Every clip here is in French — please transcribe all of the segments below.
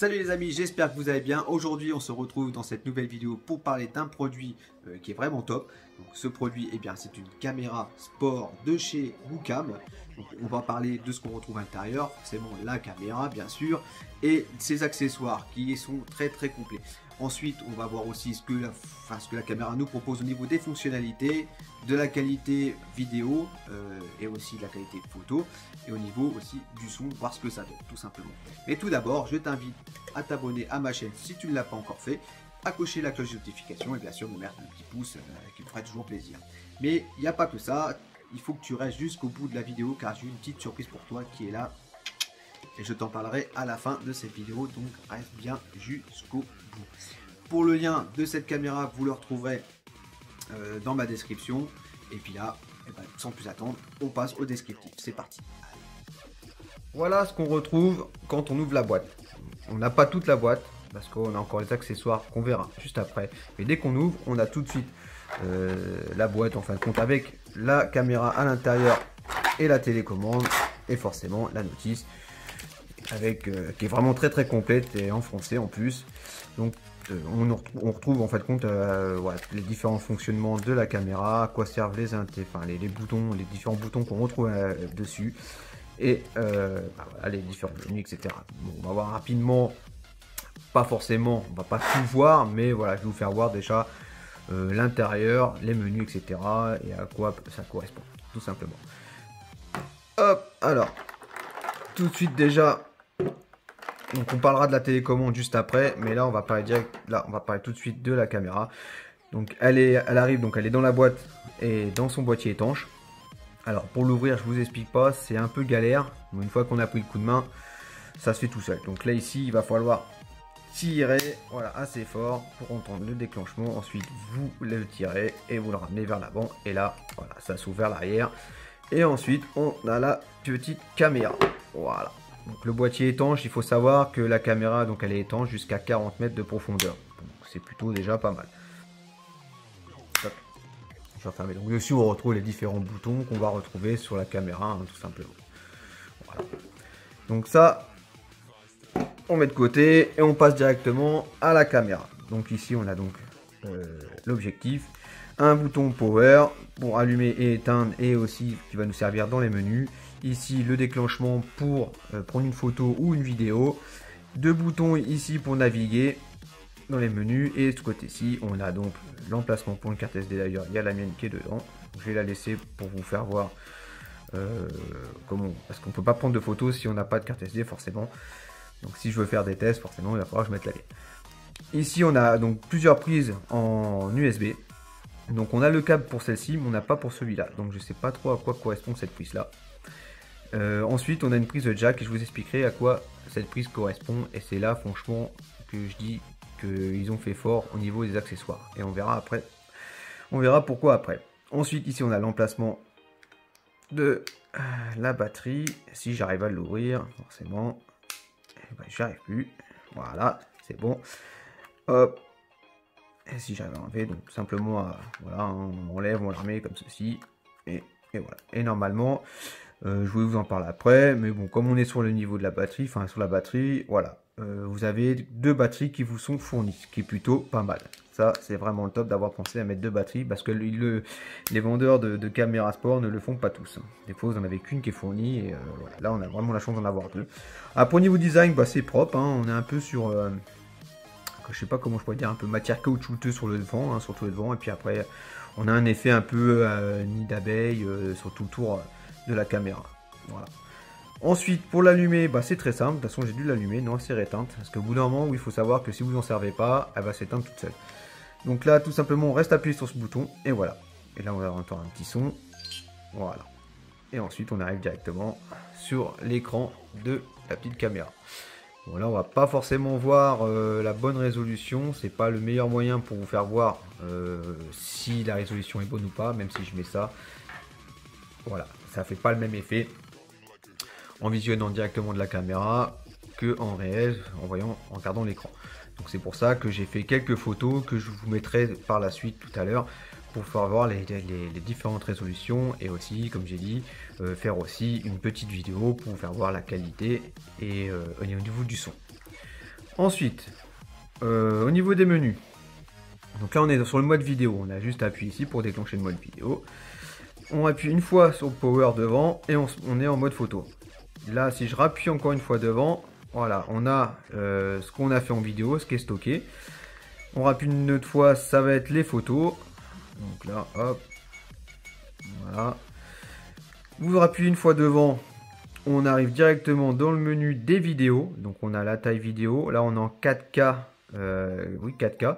Salut les amis, j'espère que vous allez bien. Aujourd'hui, on se retrouve dans cette nouvelle vidéo pour parler d'un produit qui est vraiment top. Donc, ce produit, eh bien, c'est une caméra sport de chez Woocam. Donc, on va parler de ce qu'on retrouve à l'intérieur, forcément la caméra bien sûr, et ses accessoires qui sont très complets. Ensuite, on va voir aussi ce que la caméra nous propose au niveau des fonctionnalités, de la qualité vidéo et aussi de la qualité photo, et au niveau aussi du son, voir ce que ça donne tout simplement. Mais tout d'abord, je t'invite à t'abonner à ma chaîne si tu ne l'as pas encore fait, à cocher la cloche de notification et bien sûr me mettre un petit pouce qui me ferait toujours plaisir. Mais il n'y a pas que ça, il faut que tu restes jusqu'au bout de la vidéo car j'ai une petite surprise pour toi qui est là. Et je t'en parlerai à la fin de cette vidéo, donc reste bien jusqu'au bout. Pour le lien de cette caméra, vous le retrouverez dans ma description. Et puis là, eh ben, sans plus attendre, on passe au descriptif. C'est parti. Voilà ce qu'on retrouve quand on ouvre la boîte. On n'a pas toute la boîte, parce qu'on a encore les accessoires qu'on verra juste après. Mais dès qu'on ouvre, on a tout de suite la boîte, en fin de compte, avec la caméra à l'intérieur et la télécommande. Et forcément, la notice. Qui est vraiment très complète et en français en plus. Donc on retrouve en fait compte voilà, les différents fonctionnements de la caméra, à quoi servent les boutons, les différents boutons qu'on retrouve dessus et voilà, les différents menus, etc. Bon, on va voir rapidement, pas forcément, on va pas tout voir, mais voilà, je vais vous faire voir déjà l'intérieur, les menus, etc. et à quoi ça correspond, tout simplement. Hop, alors tout de suite déjà. Donc on parlera de la télécommande juste après, mais là on va parler tout de suite de la caméra. Donc elle arrive, donc elle est dans la boîte et dans son boîtier étanche. Alors pour l'ouvrir, je vous explique pas, c'est un peu galère. Mais une fois qu'on a pris le coup de main, ça se fait tout seul. Donc là ici, il va falloir tirer, voilà, assez fort pour entendre le déclenchement. Ensuite vous le tirez et vous le ramenez vers l'avant. Et là, voilà, ça s'ouvre vers l'arrière. Et ensuite on a la petite caméra. Voilà. Donc le boîtier étanche, il faut savoir que la caméra, donc elle est étanche jusqu'à 40 mètres de profondeur. C'est plutôt déjà pas mal. Hop. Je vais refermer. Donc dessus, on retrouve les différents boutons qu'on va retrouver sur la caméra, hein, tout simplement. Voilà. Donc ça, on met de côté et on passe directement à la caméra. Donc ici, on a donc l'objectif, un bouton power pour allumer et éteindre et aussi qui va nous servir dans les menus. Ici le déclenchement pour prendre une photo ou une vidéo. Deux boutons ici pour naviguer dans les menus. Et de ce côté-ci, on a donc l'emplacement pour une carte SD. D'ailleurs, il y a la mienne qui est dedans. Je vais la laisser pour vous faire voir comment. Parce qu'on ne peut pas prendre de photos si on n'a pas de carte SD forcément. Donc si je veux faire des tests, forcément, il va falloir que je mette la mienne. Ici, on a donc plusieurs prises en USB. Donc on a le câble pour celle-ci, mais on n'a pas pour celui-là. Donc je ne sais pas trop à quoi correspond cette prise-là. Ensuite, on a une prise de jack et je vous expliquerai à quoi cette prise correspond. Et c'est là, franchement, que je dis qu'ils ont fait fort au niveau des accessoires. Et on verra après. On verra pourquoi après. Ensuite, ici, on a l'emplacement de la batterie. Si j'arrive à l'ouvrir, forcément, eh ben, j'y arrive plus. Voilà, c'est bon. Hop. Et si j'arrive à enlever, donc tout simplement, voilà, on enlève, on la remet comme ceci. Et voilà. Et normalement... je vais vous en parler après, mais bon, comme on est sur le niveau de la batterie, enfin sur la batterie, voilà, vous avez deux batteries qui vous sont fournies, ce qui est plutôt pas mal. Ça, c'est vraiment le top d'avoir pensé à mettre deux batteries, parce que les vendeurs de caméras sport ne le font pas tous. Des fois, vous en avez qu'une qui est fournie, et voilà, là, on a vraiment la chance d'en avoir deux. Après, au niveau design, bah, c'est propre, hein, on est un peu sur, je sais pas comment je pourrais dire, un peu matière caoutchouteuse sur le devant, hein, surtout le devant, et puis après, on a un effet un peu nid d'abeille sur tout le tour de la caméra. Voilà. Ensuite, pour l'allumer, bah, c'est très simple. De toute façon, j'ai dû l'allumer, non, c'est éteinte. Parce qu'au bout d'un moment, il faut savoir que si vous n'en servez pas, elle va s'éteindre toute seule. Donc là, tout simplement, on reste appuyé sur ce bouton et voilà. Et là, on va entendre un petit son. Voilà. Et ensuite, on arrive directement sur l'écran de la petite caméra. Bon, là, on va pas forcément voir la bonne résolution. C'est pas le meilleur moyen pour vous faire voir si la résolution est bonne ou pas, même si je mets ça. Voilà, ça fait pas le même effet en visionnant directement de la caméra que en réel, en regardant l'écran. Donc c'est pour ça que j'ai fait quelques photos que je vous mettrai par la suite tout à l'heure pour faire voir les différentes résolutions et aussi, comme j'ai dit, faire aussi une petite vidéo pour vous faire voir la qualité et au niveau du son. Ensuite, au niveau des menus, donc là on est sur le mode vidéo, on a juste appuyé ici pour déclencher le mode vidéo. On appuie une fois sur le power devant et on est en mode photo. Là, si je rappuie encore une fois devant, voilà, on a ce qu'on a fait en vidéo, ce qui est stocké. On rappuie une autre fois, ça va être les photos. Donc là, hop, voilà. Vous rappuyez une fois devant, on arrive directement dans le menu des vidéos. Donc on a la taille vidéo. Là, on est en 4K. Oui, 4K.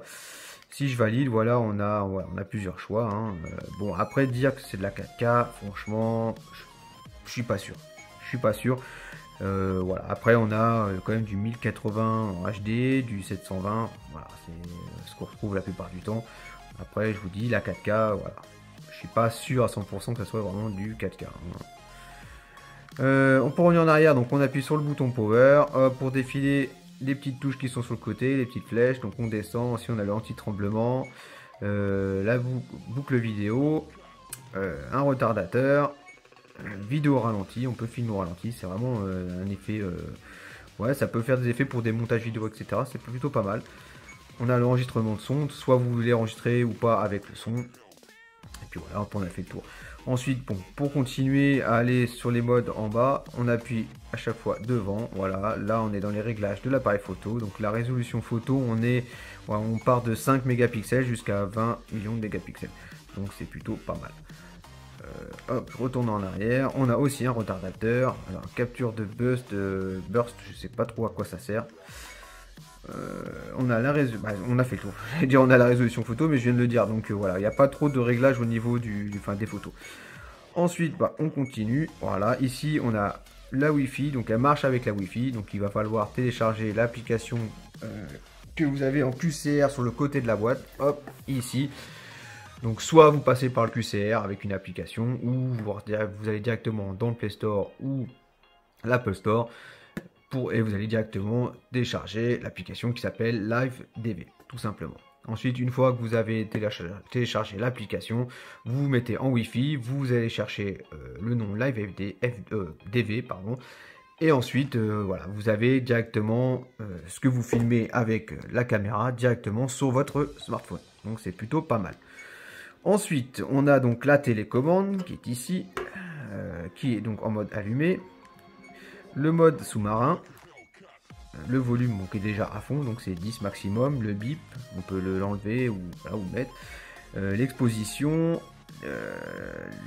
Si je valide, voilà, on a plusieurs choix. Hein. Bon, après dire que c'est de la 4K, franchement, je suis pas sûr. Je suis pas sûr. Voilà. Après, on a quand même du 1080 en HD, du 720. Voilà, c'est ce qu'on retrouve la plupart du temps. Après, je vous dis, la 4K, voilà. Je suis pas sûr à 100% que ça soit vraiment du 4K. Hein. On peut revenir en arrière, donc on appuie sur le bouton Power pour défiler les petites touches qui sont sur le côté, les petites flèches. Donc on descend, si on a l'anti-tremblement, la boucle vidéo, un retardateur, vidéo au ralenti. On peut filmer au ralenti, c'est vraiment un effet. Ouais, ça peut faire des effets pour des montages vidéo, etc. C'est plutôt pas mal. On a l'enregistrement de son, soit vous voulez enregistrer ou pas avec le son. Et puis voilà, on a fait le tour. Ensuite, bon, pour continuer à aller sur les modes en bas, on appuie à chaque fois devant. Voilà, là on est dans les réglages de l'appareil photo. Donc la résolution photo, on part de 5 mégapixels jusqu'à 20 millions de mégapixels. Donc c'est plutôt pas mal. Hop, retournons en arrière. On a aussi un retardateur. Alors, capture de burst, je sais pas trop à quoi ça sert. On a on a fait le tour. Je vais dire on a la résolution photo, mais je viens de le dire. Donc voilà, il n'y a pas trop de réglages au niveau des photos. Ensuite, on continue. Voilà, ici on a la Wi-Fi, donc elle marche avec la Wi-Fi. Donc il va falloir télécharger l'application que vous avez en QCR sur le côté de la boîte. Hop, ici. Donc soit vous passez par le QCR avec une application, ou vous allez directement dans le Play Store ou l'Apple Store. Et vous allez directement télécharger l'application qui s'appelle Live DV, tout simplement. Ensuite, une fois que vous avez téléchargé l'application, vous vous mettez en Wi-Fi, vous allez chercher le nom Live DV, pardon, et ensuite, voilà, vous avez directement ce que vous filmez avec la caméra directement sur votre smartphone. Donc c'est plutôt pas mal. Ensuite, on a donc la télécommande qui est ici, qui est donc en mode allumé. Le mode sous-marin, le volume qui est déjà à fond, donc c'est 10 maximum. Le bip, on peut l'enlever ou le mettre. L'exposition,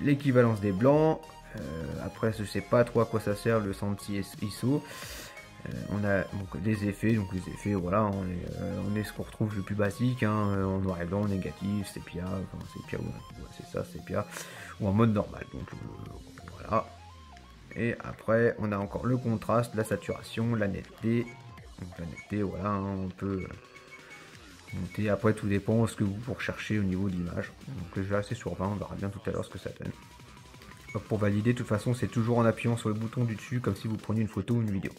l'équivalence des blancs. Après, je sais pas trop à quoi ça sert le Senti ISO. On a donc les effets, voilà, on est ce qu'on retrouve le plus basique, hein, en noir et blanc, négatif, sépia, c'est ça, sépia, ou en mode normal. Donc voilà. Et après, on a encore le contraste, la saturation, la netteté. Donc la netteté, voilà, hein, on peut monter. Après, tout dépend de ce que vous recherchez au niveau de l'image. Donc je vais rester sur 20, on verra bien tout à l'heure ce que ça donne. Donc, pour valider, de toute façon, c'est toujours en appuyant sur le bouton du dessus, comme si vous preniez une photo ou une vidéo.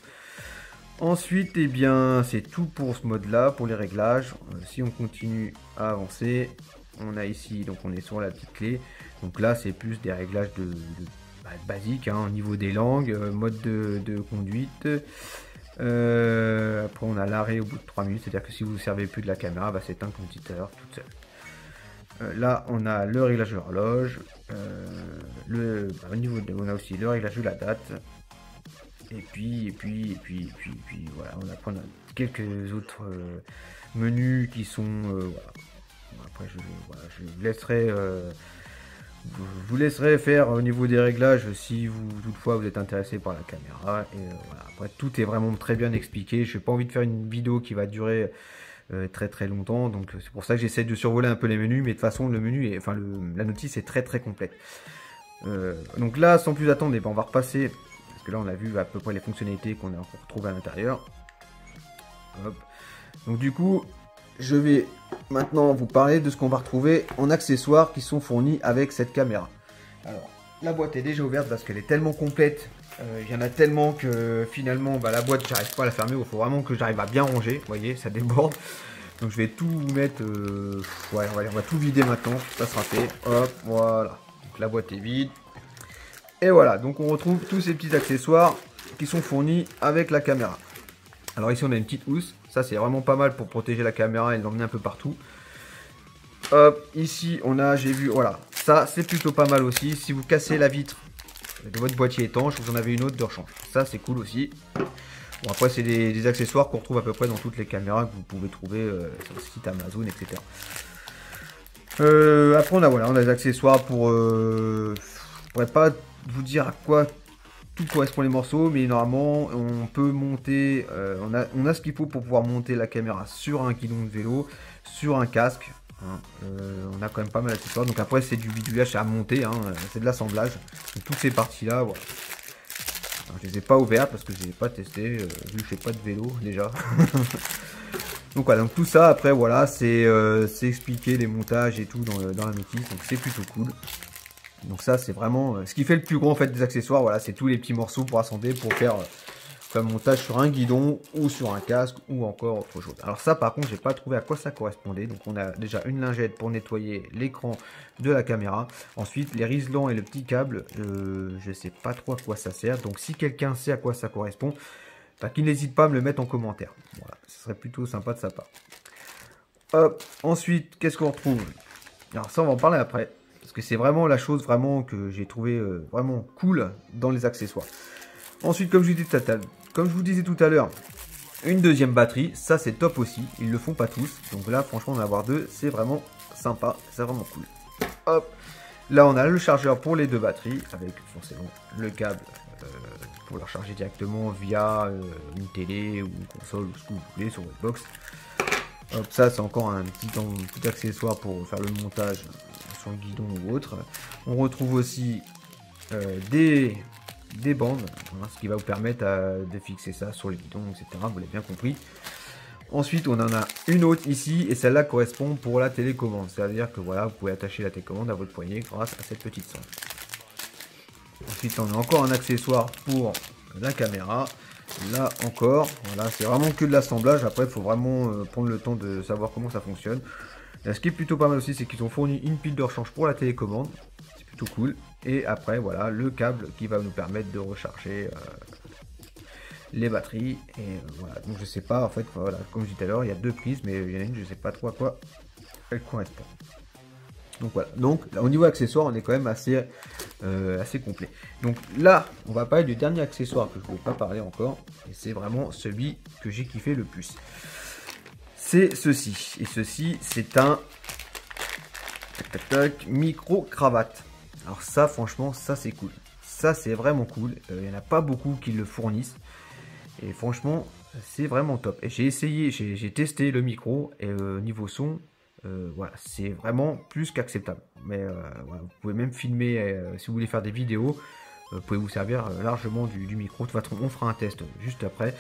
Ensuite, eh bien, c'est tout pour ce mode-là, pour les réglages. Si on continue à avancer, on a ici, donc on est sur la petite clé. Donc là, c'est plus des réglages basique, hein, au niveau des langues, mode de conduite. Après on a l'arrêt au bout de 3 minutes, c'est à dire que si vous ne servez plus de la caméra, va s'éteindre comme tout à l'heure toute seule. Là on a le réglage de l'horloge, au niveau on a aussi le réglage de la date, et puis voilà, on a quelques autres menus qui sont voilà. Après je vous laisserai faire au niveau des réglages si toutefois vous êtes intéressé par la caméra. Et voilà. Après tout est vraiment très bien expliqué. Je n'ai pas envie de faire une vidéo qui va durer très longtemps, donc c'est pour ça que j'essaie de survoler un peu les menus, mais de toute façon le menu la notice est très complète. Donc là, sans plus attendre, on va repasser, parce que là on a vu à peu près les fonctionnalités qu'on retrouve à l'intérieur. Donc du coup, je vais maintenant vous parler de ce qu'on va retrouver en accessoires qui sont fournis avec cette caméra. Alors, la boîte est déjà ouverte parce qu'elle est tellement complète. Il y en a tellement que finalement, la boîte, j'arrive pas à la fermer. Il faut vraiment que j'arrive à bien ranger. Vous voyez, ça déborde. Donc, je vais tout mettre. Ouais, on va tout vider maintenant. Ça sera fait. Hop, voilà. Donc, la boîte est vide. Et voilà. Donc, on retrouve tous ces petits accessoires qui sont fournis avec la caméra. Alors, ici, on a une petite housse. Ça c'est vraiment pas mal pour protéger la caméra et l'emmener un peu partout. Hop, ici on a, j'ai vu, voilà, ça c'est plutôt pas mal aussi. Si vous cassez la vitre de votre boîtier étanche, vous en avez une autre de rechange. Ça c'est cool aussi. Bon, après c'est des accessoires qu'on retrouve à peu près dans toutes les caméras que vous pouvez trouver sur le site Amazon, etc. Après on a des accessoires pour... je pourrais pas vous dire à quoi tout correspond les morceaux, mais normalement on peut monter, on a ce qu'il faut pour pouvoir monter la caméra sur un guidon de vélo, sur un casque. Hein. On a quand même pas mal d'accessoires. Donc après c'est du bidouillage à monter, hein, c'est de l'assemblage. Toutes ces parties là, voilà. Alors, je les ai pas ouvertes parce que je les ai pas testé, vu que je fais pas de vélo déjà. Donc voilà, donc tout ça après voilà, c'est expliquer les montages et tout dans la notice, donc c'est plutôt cool. Donc ça c'est vraiment ce qui fait le plus gros en fait des accessoires, voilà, c'est tous les petits morceaux pour assembler, pour faire un montage sur un guidon ou sur un casque ou encore autre chose. Alors ça par contre j'ai pas trouvé à quoi ça correspondait. Donc on a déjà une lingette pour nettoyer l'écran de la caméra. Ensuite les riselants et le petit câble, je sais pas trop à quoi ça sert. Donc si quelqu'un sait à quoi ça correspond, bah, qu'il n'hésite pas à me le mettre en commentaire. Voilà, ce serait plutôt sympa de sa part. Hop, ensuite qu'est-ce qu'on retrouve? Alors ça on va en parler après. Parce que c'est vraiment la chose vraiment que j'ai trouvé vraiment cool dans les accessoires. Ensuite, comme je vous disais tout à l'heure, une deuxième batterie, ça c'est top aussi. Ils le font pas tous. Donc là, franchement, en avoir deux, c'est vraiment sympa. C'est vraiment cool. Hop, là on a le chargeur pour les deux batteries, avec forcément le câble pour la recharger directement via une télé ou une console ou ce que vous voulez sur votre box. Hop, ça c'est encore un petit accessoire pour faire le montage sur le guidon ou autre. On retrouve aussi des bandes, hein, ce qui va vous permettre de fixer ça sur le guidon, etc. Vous l'avez bien compris. Ensuite, on en a une autre ici, et celle-là correspond pour la télécommande. C'est-à-dire que voilà, vous pouvez attacher la télécommande à votre poignet grâce à cette petite sangle. Ensuite, on a encore un accessoire pour la caméra. Là encore, voilà, c'est vraiment que de l'assemblage. Après, il faut vraiment prendre le temps de savoir comment ça fonctionne. Là, ce qui est plutôt pas mal aussi, c'est qu'ils ont fourni une pile de rechange pour la télécommande. C'est plutôt cool. Et après, voilà, le câble qui va nous permettre de recharger les batteries. Et voilà, donc je sais pas, en fait, voilà, comme je disais tout à l'heure, il y a deux prises, mais il y en a une, je sais pas trop à quoi elle correspond. Donc voilà, donc là, au niveau accessoire, on est quand même assez complet. Donc là, on va parler du dernier accessoire que je ne voulais pas parler encore, et c'est vraiment celui que j'ai kiffé le plus. C'est ceci, et ceci, c'est un micro-cravate. Alors ça, franchement, ça c'est cool. Ça, c'est vraiment cool. Il n'y en a pas beaucoup qui le fournissent. Et franchement, c'est vraiment top. Et j'ai essayé, j'ai testé le micro, et niveau son, voilà, c'est vraiment plus qu'acceptable. Mais voilà, vous pouvez même filmer, si vous voulez faire des vidéos, vous pouvez vous servir largement du micro. De toute façon, on fera un test juste après.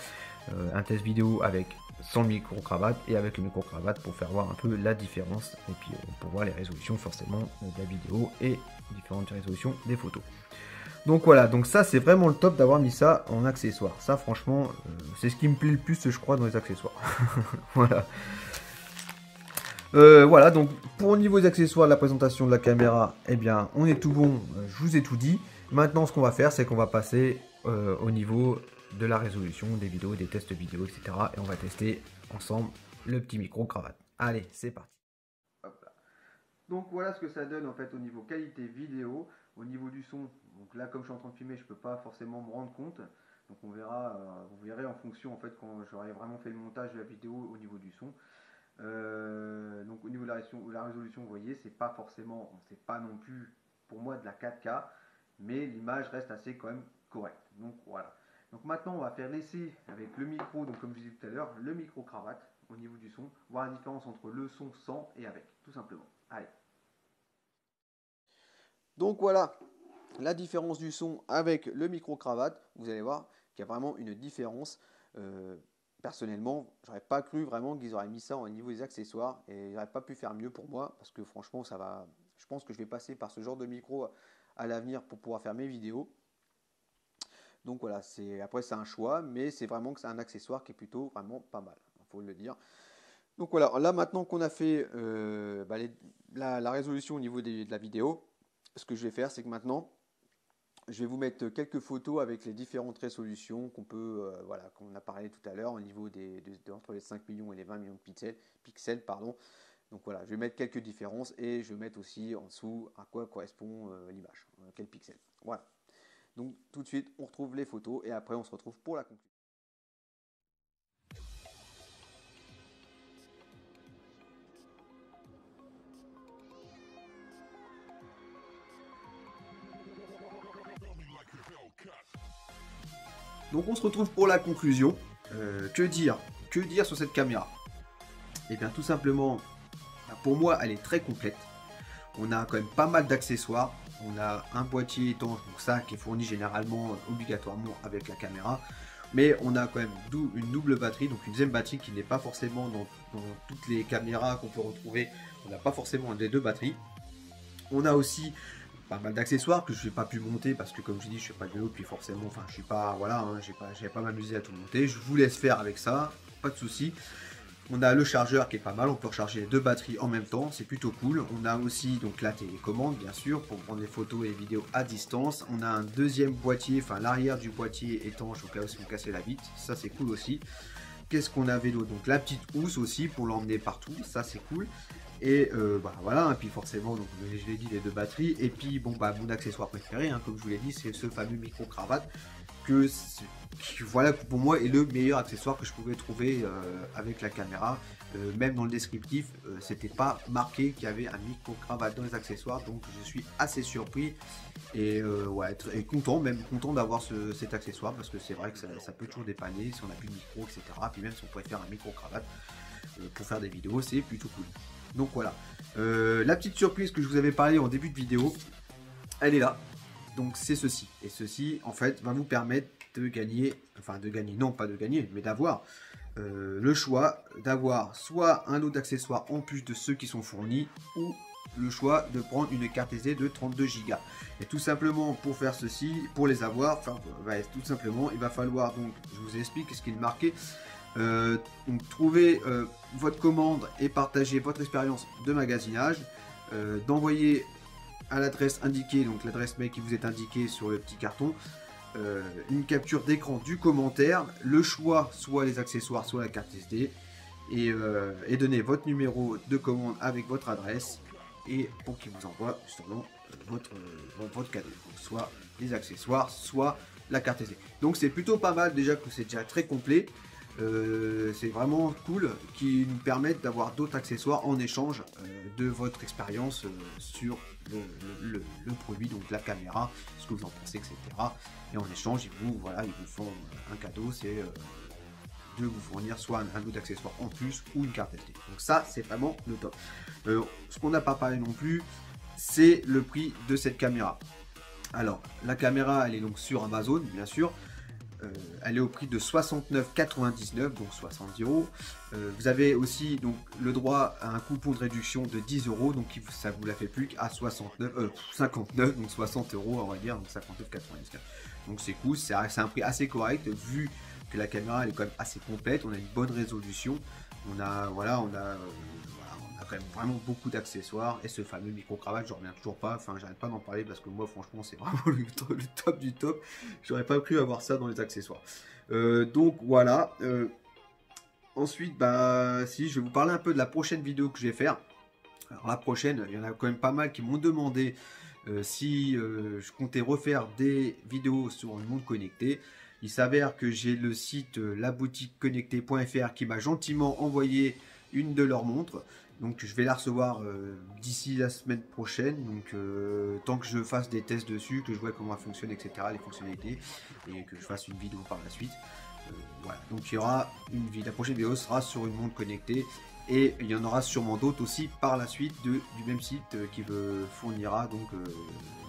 Un test vidéo avec sans le micro-cravate et avec le micro-cravate pour faire voir un peu la différence. Et puis pour voir les résolutions forcément de la vidéo et différentes résolutions des photos. Donc voilà, donc ça c'est vraiment le top d'avoir mis ça en accessoire. Ça franchement, c'est ce qui me plaît le plus je crois dans les accessoires. Voilà. Voilà, donc pour au niveau des accessoires de la présentation de la caméra, eh bien on est tout bon, je vous ai tout dit. Maintenant ce qu'on va faire, c'est qu'on va passer au niveau de la résolution des vidéos, des tests vidéo, etc. Et on va tester ensemble le petit micro-cravate. Allez, c'est parti. Hop là. Donc voilà ce que ça donne en fait au niveau qualité vidéo, au niveau du son. Donc là comme je suis en train de filmer, je peux pas forcément me rendre compte. Donc on verra, vous verrez en fonction en fait quand j'aurai vraiment fait le montage de la vidéo au niveau du son. Donc au niveau de la résolution, vous voyez, c'est pas forcément, c'est pas non plus pour moi de la 4K, mais l'image reste assez quand même correcte. Donc voilà. Donc maintenant on va faire l'essai avec le micro, donc comme je disais tout à l'heure, le micro cravate au niveau du son, voir la différence entre le son sans et avec, tout simplement. Allez. Donc voilà la différence du son avec le micro cravate. Vous allez voir qu'il y a vraiment une différence. Personnellement, j'aurais pas cru vraiment qu'ils auraient mis ça au niveau des accessoires et ils n'auraient pas pu faire mieux pour moi parce que franchement ça va. Je pense que je vais passer par ce genre de micro à l'avenir pour pouvoir faire mes vidéos. Donc voilà, après c'est un choix, mais c'est vraiment que c'est un accessoire qui est plutôt vraiment pas mal, il faut le dire. Donc voilà, là maintenant qu'on a fait la résolution au niveau de la vidéo, ce que je vais faire, c'est que maintenant je vais vous mettre quelques photos avec les différentes résolutions qu'on peut, voilà, qu'on a parlé tout à l'heure au niveau entre les 5 millions et les 20 millions de pixels, pardon. Donc voilà, je vais mettre quelques différences et je vais mettre aussi en dessous à quoi correspond l'image, quel pixel. Voilà. Donc tout de suite, on retrouve les photos et après on se retrouve pour la conclusion. Donc on se retrouve pour la conclusion. Que dire sur cette caméra? Eh bien tout simplement, pour moi elle est très complète. On a quand même pas mal d'accessoires. On a un boîtier étanche, donc ça qui est fourni généralement obligatoirement avec la caméra. Mais on a quand même une double batterie, donc une deuxième batterie qui n'est pas forcément dans toutes les caméras qu'on peut retrouver. On n'a pas forcément les deux batteries. On a aussi pas mal d'accessoires que je n'ai pas pu monter parce que comme je dis, je ne fais pas de vélo, puis forcément, enfin je suis pas, voilà, hein, j'ai pas m'amuser à tout monter. Je vous laisse faire avec ça, pas de souci. On a le chargeur qui est pas mal, on peut recharger les deux batteries en même temps, c'est plutôt cool. On a aussi donc la télécommande bien sûr pour prendre des photos et des vidéos à distance. On a un deuxième boîtier, enfin l'arrière du boîtier étanche au cas où si vous cassez la vitre, ça c'est cool aussi. Qu'est-ce qu'on avait d'autre? Donc la petite housse aussi pour l'emmener partout, ça c'est cool. Et bah, voilà, et puis forcément, donc, je l'ai dit, les deux batteries. Et puis bon bah mon accessoire préféré, hein, comme je vous l'ai dit, c'est ce fameux micro-cravate qui, voilà, pour moi est le meilleur accessoire que je pouvais trouver avec la caméra. Même dans le descriptif, c'était pas marqué qu'il y avait un micro-cravate dans les accessoires, donc je suis assez surpris et ouais, content, même content d'avoir cet accessoire parce que c'est vrai que ça peut toujours dépanner si on n'a plus de micro, etc. Puis même si on pourrait faire un micro-cravate pour faire des vidéos, c'est plutôt cool. Donc voilà, la petite surprise que je vous avais parlé en début de vidéo, elle est là. Donc c'est ceci. Et ceci, en fait, va vous permettre de gagner, enfin de gagner, non pas de gagner, mais d'avoir le choix d'avoir soit un lot d'accessoires en plus de ceux qui sont fournis, ou le choix de prendre une carte SD de 32 Go. Et tout simplement pour faire ceci, pour les avoir, enfin tout simplement, il va falloir, donc je vous explique ce qu'il est marqué. Donc trouver votre commande et partager votre expérience de magasinage, d'envoyer à l'adresse indiquée, donc l'adresse mail qui vous est indiquée sur le petit carton, une capture d'écran du commentaire, le choix, soit les accessoires, soit la carte SD, et donner votre numéro de commande avec votre adresse, et pour qu'il vous envoie justement votre cadeau, donc soit les accessoires, soit la carte SD. Donc c'est plutôt pas mal, déjà que c'est déjà très complet. C'est vraiment cool qui nous permettent d'avoir d'autres accessoires en échange de votre expérience sur le produit, donc la caméra, ce que vous en pensez, etc. Et en échange, ils vous font un cadeau, c'est de vous fournir soit un lot d'accessoires en plus ou une carte SD. Donc ça, c'est vraiment le top. Ce qu'on n'a pas parlé non plus, c'est le prix de cette caméra. Alors, la caméra, elle est donc sur Amazon, bien sûr. Elle est au prix de 69,99 €, donc 70 €. Vous avez aussi donc le droit à un coupon de réduction de 10 €, donc ça vous la fait plus qu'à 59, donc 60 € on va dire, donc 59,99 €. Donc c'est cool, c'est un prix assez correct vu que la caméra elle est quand même assez complète, on a une bonne résolution, on a quand même vraiment beaucoup d'accessoires et ce fameux micro-cravate, je reviens toujours pas, enfin j'arrête pas d'en parler parce que moi franchement c'est vraiment le top du top, j'aurais pas cru avoir ça dans les accessoires. Donc voilà, ensuite bah si je vais vous parler un peu de la prochaine vidéo que je vais faire. Alors la prochaine, il y en a quand même pas mal qui m'ont demandé si je comptais refaire des vidéos sur le monde connecté. Il s'avère que j'ai le site laboutiqueconnectée.fr qui m'a gentiment envoyé une de leurs montres. Donc je vais la recevoir d'ici la semaine prochaine. Donc tant que je fasse des tests dessus, que je vois comment elle fonctionne, etc., les fonctionnalités, et que je fasse une vidéo par la suite. Voilà. Donc il y aura la prochaine vidéo sera sur une montre connectée. Et il y en aura sûrement d'autres aussi par la suite du même site qui me fournira donc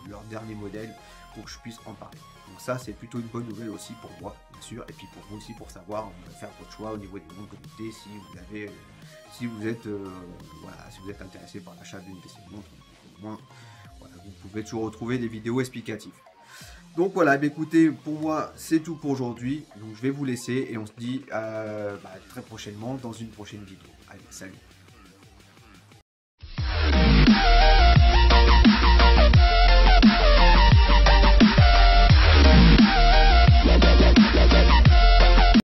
leur dernier modèle pour que je puisse en parler. Donc ça c'est plutôt une bonne nouvelle aussi pour moi bien sûr, et puis pour vous aussi pour savoir faire votre choix au niveau des montres connectées si vous êtes intéressé par l'achat d'une de ces montres. Au moins voilà, vous pouvez toujours retrouver des vidéos explicatives. Donc voilà, écoutez, pour moi c'est tout pour aujourd'hui. Donc je vais vous laisser et on se dit très prochainement dans une prochaine vidéo. Allez, salut!